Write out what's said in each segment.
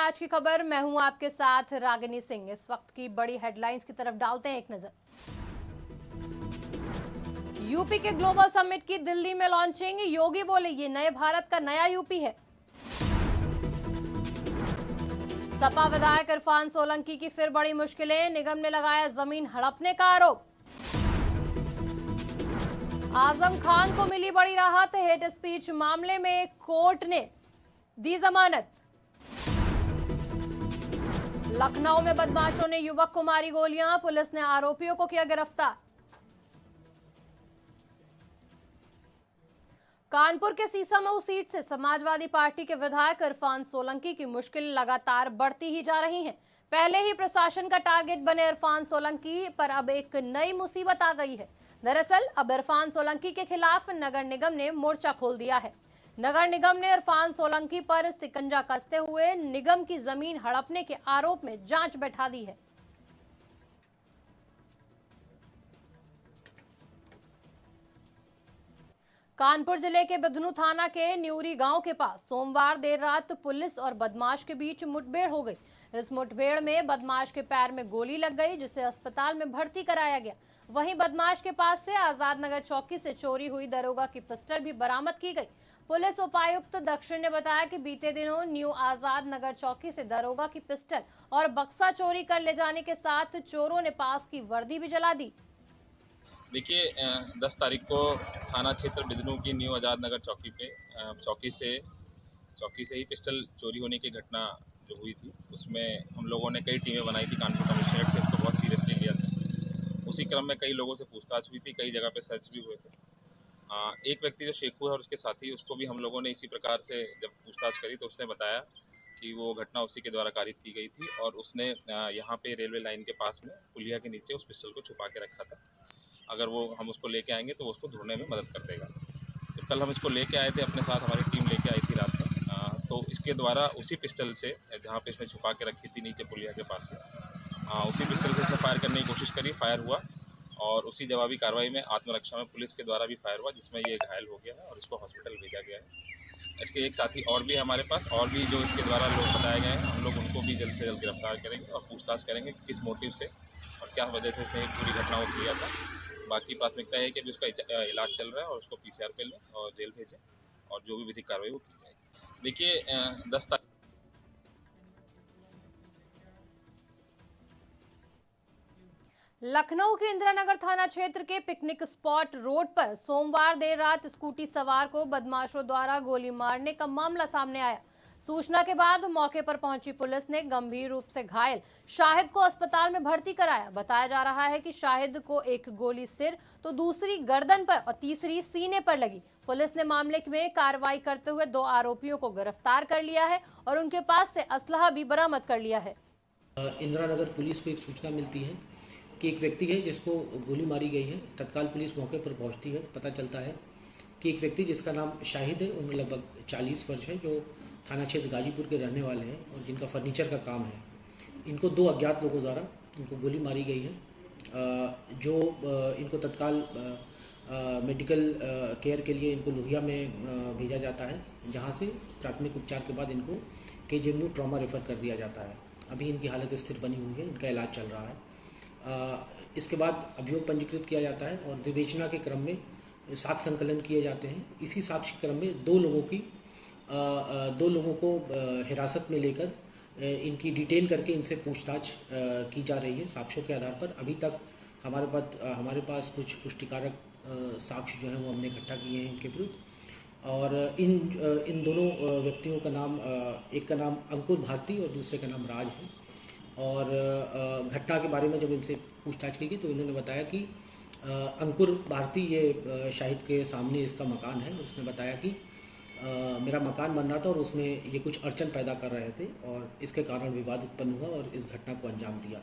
आज की खबर। मैं हूं आपके साथ रागिनी सिंह। इस वक्त की बड़ी हेडलाइंस की तरफ डालते हैं एक नजर। यूपी के ग्लोबल समिट की दिल्ली में लॉन्चिंग। योगी बोले ये नए भारत का नया यूपी है। सपा विधायक इरफान सोलंकी की फिर बड़ी मुश्किलें। निगम ने लगाया जमीन हड़पने का आरोप। आजम खान को मिली बड़ी राहत। हेट स्पीच मामले में कोर्ट ने दी जमानत। लखनऊ में बदमाशों ने युवक को मारी गोलियां। पुलिस ने आरोपियों को किया गिरफ्तार। कानपुर के सीसामऊ सीट से समाजवादी पार्टी के विधायक इरफान सोलंकी की मुश्किल लगातार बढ़ती ही जा रही है। पहले ही प्रशासन का टारगेट बने इरफान सोलंकी पर अब एक नई मुसीबत आ गई है। दरअसल अब इरफान सोलंकी के खिलाफ नगर निगम ने मोर्चा खोल दिया है। नगर निगम ने इरफान सोलंकी पर शिकंजा कसते हुए निगम की जमीन हड़पने के आरोप में जांच बैठा दी है। कानपुर जिले के बिधनू थाना के न्यूरी गांव के पास सोमवार देर रात पुलिस और बदमाश के बीच मुठभेड़ हो गई। इस मुठभेड़ में बदमाश के पैर में गोली लग गई, जिसे अस्पताल में भर्ती कराया गया। वहीं बदमाश के पास से आजाद नगर चौकी से चोरी हुई दरोगा की पिस्टल भी बरामद की गई। पुलिस उपायुक्त दक्षिण ने बताया कि बीते दिनों न्यू आजाद नगर चौकी से दरोगा की पिस्टल और बक्सा चोरी कर ले जाने के साथ चोरों ने पास की वर्दी भी जला दी। देखिए 10 तारीख को थाना क्षेत्र बिजनू की न्यू आज़ाद नगर चौकी पे चौकी से ही पिस्टल चोरी होने की घटना जो हुई थी, उसमें हम लोगों ने कई टीमें बनाई थी। कानपुर कमिश्नरेट से इसको बहुत सीरियसली लिया था। उसी क्रम में कई लोगों से पूछताछ हुई थी, कई जगह पे सर्च भी हुए थे। एक व्यक्ति जो शेखू है और उसके साथी, उसको भी हम लोगों ने इसी प्रकार से जब पूछताछ करी तो उसने बताया कि वो घटना उसी के द्वारा कारित की गई थी और उसने यहाँ पे रेलवे लाइन के पास में पुलिया के नीचे उस पिस्टल को छुपा के रखा था। अगर वो हम उसको लेके आएंगे तो वो उसको ढूंढने में मदद कर देगा। तो कल हम इसको लेके आए थे, अपने साथ हमारी टीम लेके आई थी रात में। तो इसके द्वारा उसी पिस्टल से, जहाँ पे इसने छुपा के रखी थी नीचे पुलिया के पास में, उसी पिस्टल से इसने फायर करने की कोशिश करी। फायर हुआ और उसी जवाबी कार्रवाई में आत्मरक्षा में पुलिस के द्वारा भी फायर हुआ, जिसमें ये घायल हो गया है और इसको हॉस्पिटल भेजा गया है। इसके एक साथी और भी हमारे पास, और भी जो इसके द्वारा लोग बताए गए हैं, हम लोग उनको भी जल्द से जल्द गिरफ्तार करेंगे और पूछताछ करेंगे कि किस मोटिव से और क्या वजह से इसने एक पूरी घटना को किया था। बाकी प्राथमिकता है कि अभी उसका इलाज चल रहा है और उसको पीसीआर पे लें और जेल भेजें और जो भी विधिक कार्रवाई वो की जाएगी। देखिए 10 तारीख लखनऊ के इंदिरानगर थाना क्षेत्र के पिकनिक स्पॉट रोड पर सोमवार देर रात स्कूटी सवार को बदमाशों द्वारा गोली मारने का मामला सामने आया। सूचना के बाद मौके पर पहुंची पुलिस ने गंभीर रूप से घायल शाहिद को अस्पताल में भर्ती कराया। बताया जा रहा है कि शाहिद को एक गोली सिर तो दूसरी गर्दन पर और तीसरी सीने पर लगी। पुलिस ने मामले में कार्रवाई करते हुए 2 आरोपियों को गिरफ्तार कर लिया है और उनके पास से असलहा भी बरामद कर लिया है। इंदिरानगर पुलिस को एक सूचना मिलती है कि एक व्यक्ति है जिसको गोली मारी गई है। तत्काल पुलिस मौके पर पहुंचती है। पता चलता है कि एक व्यक्ति जिसका नाम शाहिद है, उम्र लगभग 40 वर्ष है, जो थाना क्षेत्र गाजीपुर के रहने वाले हैं और जिनका फर्नीचर का काम है। इनको 2 अज्ञात लोगों द्वारा इनको गोली मारी गई है, जो इनको तत्काल मेडिकल केयर के लिए इनको लोहिया में भेजा जाता है, जहां से प्राथमिक उपचार के बाद इनको केजीएमयू ट्रॉमा रेफर कर दिया जाता है। अभी इनकी हालत स्थिर बनी हुई है, इनका इलाज चल रहा है। इसके बाद अभियोग पंजीकृत किया जाता है और विवेचना के क्रम में साक्ष्य संकलन किए जाते हैं। इसी साक्ष्य क्रम में 2 लोगों को हिरासत में लेकर इनकी डिटेन करके इनसे पूछताछ की जा रही है। साक्ष्यों के आधार पर अभी तक हमारे पास कुछ पुष्टिकारक साक्ष्य जो हैं वो हमने इकट्ठा किए हैं इनके विरुद्ध। और इन दोनों व्यक्तियों का नाम, एक का नाम अंकुर भारती और दूसरे का नाम राज है। और घटना के बारे में जब इनसे पूछताछ की गई तो इन्होंने बताया कि अंकुर भारती, ये शाहिद के सामने इसका मकान है। उसने बताया कि मेरा मकान बन रहा था और उसमें ये कुछ अड़चन पैदा कर रहे थे और इसके कारण विवाद उत्पन्न हुआ और इस घटना को अंजाम दिया।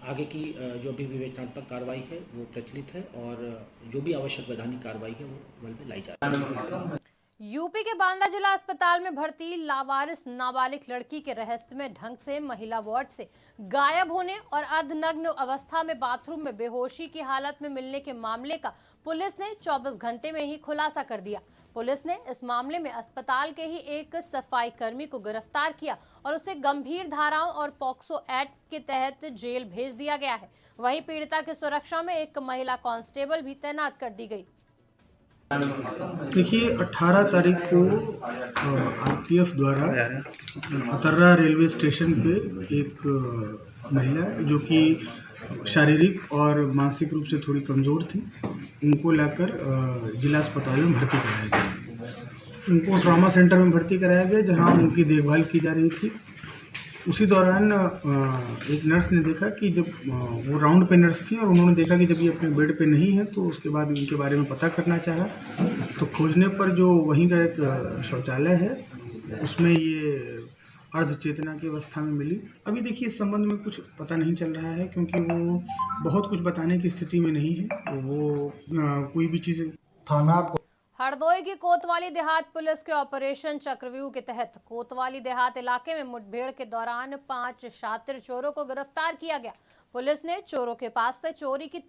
आगे की जो भी विवेचनात्मक कार्रवाई है वो प्रचलित है और जो भी आवश्यक वैधानिक कार्रवाई है वो अमल में लाई जा रही है। यूपी के बांदा जिला अस्पताल में भर्ती लावारिस नाबालिग लड़की के रहस्यमय ढंग से महिला वार्ड से गायब होने और अर्धनग्न अवस्था में बाथरूम में बेहोशी की हालत में मिलने के मामले का पुलिस ने 24 घंटे में ही खुलासा कर दिया। पुलिस ने इस मामले में अस्पताल के ही एक सफाई कर्मी को गिरफ्तार किया और उसे गंभीर धाराओं और पॉक्सो एक्ट के तहत जेल भेज दिया गया है। वहीं पीड़िता की सुरक्षा में एक महिला कांस्टेबल भी तैनात कर दी गई। देखिए 18 तारीख को आरपीएफ द्वारा अतर्रा रेलवे स्टेशन पे एक महिला जो कि शारीरिक और मानसिक रूप से थोड़ी कमज़ोर थी, उनको लाकर जिला अस्पताल में भर्ती कराया गया। उनको ट्रॉमा सेंटर में भर्ती कराया गया जहां उनकी देखभाल की जा रही थी। उसी दौरान एक नर्स ने देखा कि जब वो राउंड पे नर्स थी और उन्होंने देखा कि जब ये अपने बेड पे नहीं है तो उसके बाद उनके बारे में पता करना चाहा। तो खोजने पर जो वहीं का एक शौचालय है उसमें ये अर्ध चेतना की अवस्था में मिली। अभी देखिए इस संबंध में कुछ पता नहीं चल रहा है क्योंकि वो बहुत कुछ बताने की स्थिति में नहीं है। तो वो कोई भी चीज़ थाना हरदोई की कोतवाली देहात पुलिस के ऑपरेशन चक्रव्यूह के तहत कोतवाली देहात इलाके में मुठभेड़ के दौरान 5 शातिर चोरों को गिरफ्तार किया गया। पुलिस ने चोरों के पास से चोरी की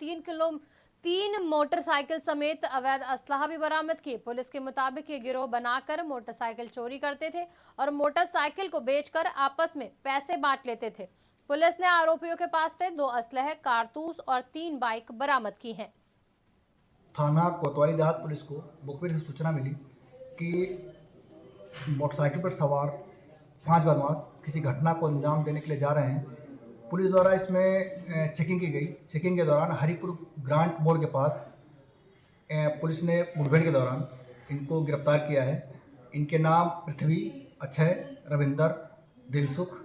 3 मोटरसाइकिल समेत अवैध असलाह भी बरामद किए। पुलिस के मुताबिक ये गिरोह बनाकर मोटरसाइकिल चोरी करते थे और मोटरसाइकिल को बेचकर आपस में पैसे बांट लेते थे। पुलिस ने आरोपियों के पास से 2 असलहे, कारतूस और 3 बाइक बरामद की हैं। थाना कोतवाली देहात पुलिस को मुखबिर से सूचना मिली कि मोटरसाइकिल पर सवार 5 बदमाश किसी घटना को अंजाम देने के लिए जा रहे हैं। पुलिस द्वारा इसमें चेकिंग की गई। चेकिंग के दौरान हरिपुर ग्रांट मोड़ के पास पुलिस ने मुठभेड़ के दौरान इनको गिरफ्तार किया है। इनके नाम पृथ्वी, अक्षय, रविंदर, दिलसुख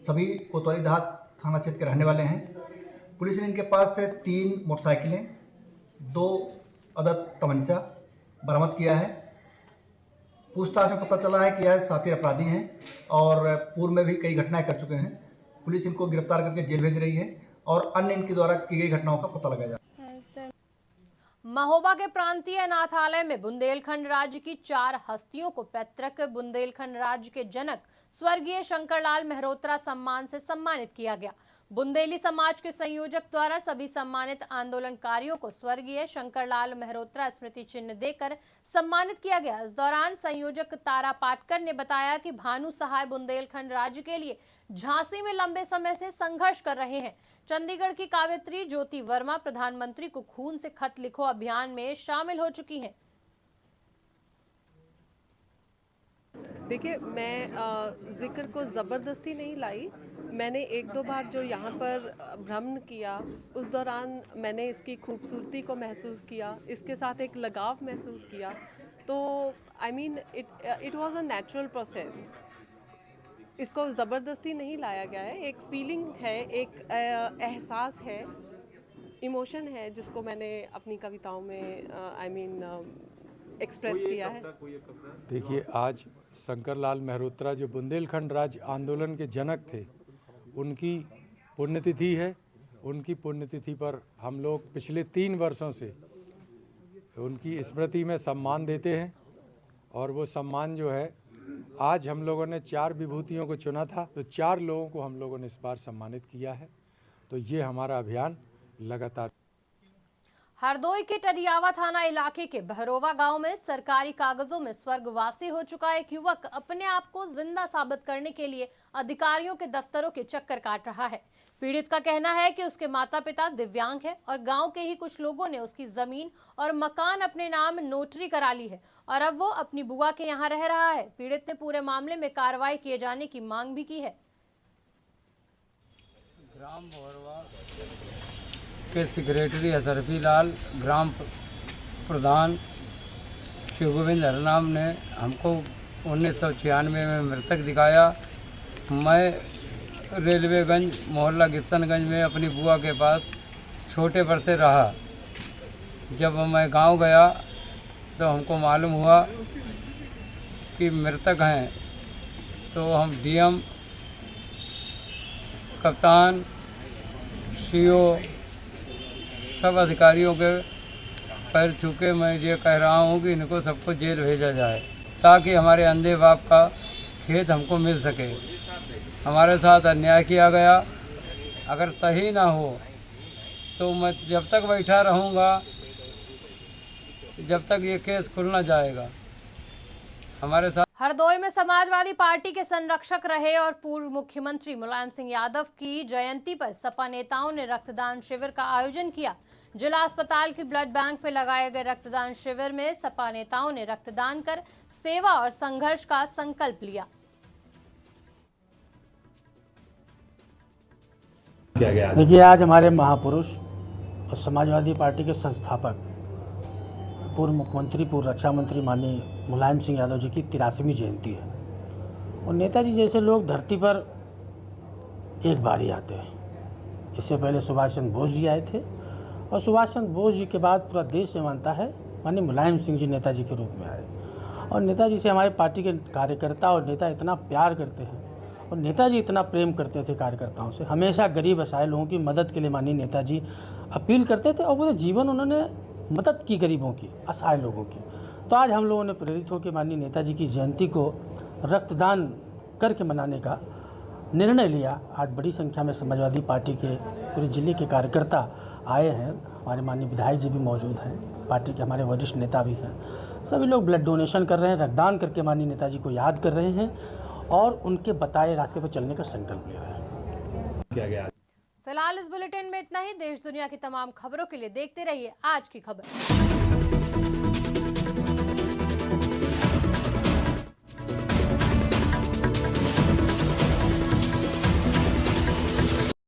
सभी कोतवाली देहात थाना क्षेत्र के रहने वाले हैं। पुलिस ने इनके पास से 3 मोटरसाइकिलें, 2 अदद तमंचा बरामद किया है। पूछताछ में पता चला है कि यह साथी अपराधी हैं और पूर्व में भी कई घटनाएं कर चुके हैं। पुलिस इनको गिरफ्तार करके जेल भेज रही है और अन्य इनके द्वारा की गई घटनाओं का पता लगाया जा रहा है। महोबा के प्रांतीय अनाथालय में बुंदेलखंड राज्य की 4 हस्तियों को पैतृक बुंदेलखंड राज्य के जनक स्वर्गीय शंकरलाल मेहरोत्रा सम्मान से सम्मानित किया गया। बुंदेली समाज के संयोजक द्वारा सभी सम्मानित आंदोलनकारियों को स्वर्गीय शंकरलाल मेहरोत्रा स्मृति चिन्ह देकर सम्मानित किया गया। इस दौरान संयोजक तारा पाटकर ने बताया कि भानु सहाय बुंदेलखंड राज्य के लिए झांसी में लंबे समय से संघर्ष कर रहे हैं। चंडीगढ़ की कावित्री ज्योति वर्मा प्रधानमंत्री को खून से खत लिखो अभियान में शामिल हो चुकी हैं। देखिए, मैं जिक्र को ज़बरदस्ती नहीं लाई। मैंने 1-2 बार जो यहाँ पर भ्रमण किया उस दौरान मैंने इसकी खूबसूरती को महसूस किया, इसके साथ एक लगाव महसूस किया। तो I mean it was a natural process. इसको ज़बरदस्ती नहीं लाया गया है। एक फीलिंग है, एक एहसास है, इमोशन है जिसको मैंने अपनी कविताओं में एक्सप्रेस किया है। देखिए, आज शंकरलाल मेहरोत्रा जो बुंदेलखंड राज्य आंदोलन के जनक थे, उनकी पुण्यतिथि है। उनकी पुण्यतिथि पर हम लोग पिछले 3 वर्षों से उनकी स्मृति में सम्मान देते हैं और वो सम्मान जो है आज हम लोगों ने 4 विभूतियों को चुना था, तो 4 लोगों को हम लोगों ने इस बार सम्मानित किया है। तो ये हमारा अभियान लगातार। हरदोई के टडियावा थाना इलाके के बहरोवा गांव में सरकारी कागजों में स्वर्गवासी हो चुका एक युवक अपने आप को जिंदा साबित करने के लिए अधिकारियों के दफ्तरों के चक्कर काट रहा है। पीड़ित का कहना है कि उसके माता पिता दिव्यांग है और गांव के ही कुछ लोगों ने उसकी जमीन और मकान अपने नाम नोटरी करा ली है और अब वो अपनी बुआ के यहाँ रह रहा है। पीड़ित ने पूरे मामले में कार्रवाई किए जाने की मांग भी की है। ग्राम बहरोवा के सेक्रेटरी हसरफी लाल, ग्राम प्रधान शिव गोविंद हरनाम ने हमको 1996 में मृतक दिखाया। मैं रेलवेगंज मोहल्ला गिप्सनगंज में अपनी बुआ के पास छोटे पर से रहा। जब मैं गांव गया तो हमको मालूम हुआ कि मृतक हैं। तो हम डीएम, कप्तान, सीओ सब अधिकारियों के पैर छू के मैं ये कह रहा हूँ कि इनको सबको जेल भेजा जाए। ताकि हमारे अंधे बाप का खेत हमको मिल सके। हमारे साथ अन्याय किया गया, अगर सही ना हो तो मैं जब तक बैठा रहूँगा जब तक ये केस खुल ना जाएगा। हमारे साथ हरदोई में समाजवादी पार्टी के संरक्षक रहे और पूर्व मुख्यमंत्री मुलायम सिंह यादव की जयंती पर सपा नेताओं ने रक्तदान शिविर का आयोजन किया। जिला अस्पताल के ब्लड बैंक में लगाए गए रक्तदान शिविर में सपा नेताओं ने रक्तदान कर सेवा और संघर्ष का संकल्प लिया। देखिए, आज हमारे महापुरुष और समाजवादी पार्टी के संस्थापक पूर्व मुख्यमंत्री, पूर्व रक्षा मंत्री माननीय मुलायम सिंह यादव जी की 83वीं जयंती है। और नेताजी जैसे लोग धरती पर एक बार ही आते हैं। इससे पहले सुभाष चंद्र बोस जी आए थे और सुभाष चंद्र बोस जी के बाद पूरा देश ये मानता है माननीय मुलायम सिंह जी नेताजी के रूप में आए। और नेताजी से हमारे पार्टी के कार्यकर्ता और नेता इतना प्यार करते हैं और नेताजी इतना प्रेम करते थे कार्यकर्ताओं से। हमेशा गरीब असहाय लोगों की मदद के लिए माननीय नेताजी अपील करते थे और पूरे जीवन उन्होंने मदद की गरीबों की, असहाय लोगों की। तो आज हम लोगों ने प्रेरित होकर माननीय नेताजी की जयंती को रक्तदान करके मनाने का निर्णय लिया। आज बड़ी संख्या में समाजवादी पार्टी के पूरे जिले के कार्यकर्ता आए हैं। हमारे माननीय विधायक जी भी मौजूद हैं, पार्टी के हमारे वरिष्ठ नेता भी हैं। सभी लोग ब्लड डोनेशन कर रहे हैं, रक्तदान करके माननीय नेताजी को याद कर रहे हैं और उनके बताए रास्ते पर चलने का संकल्प ले रहे हैं। फिलहाल इस बुलेटिन में इतना ही। देश दुनिया की तमाम खबरों के लिए देखते रहिए आज की खबर।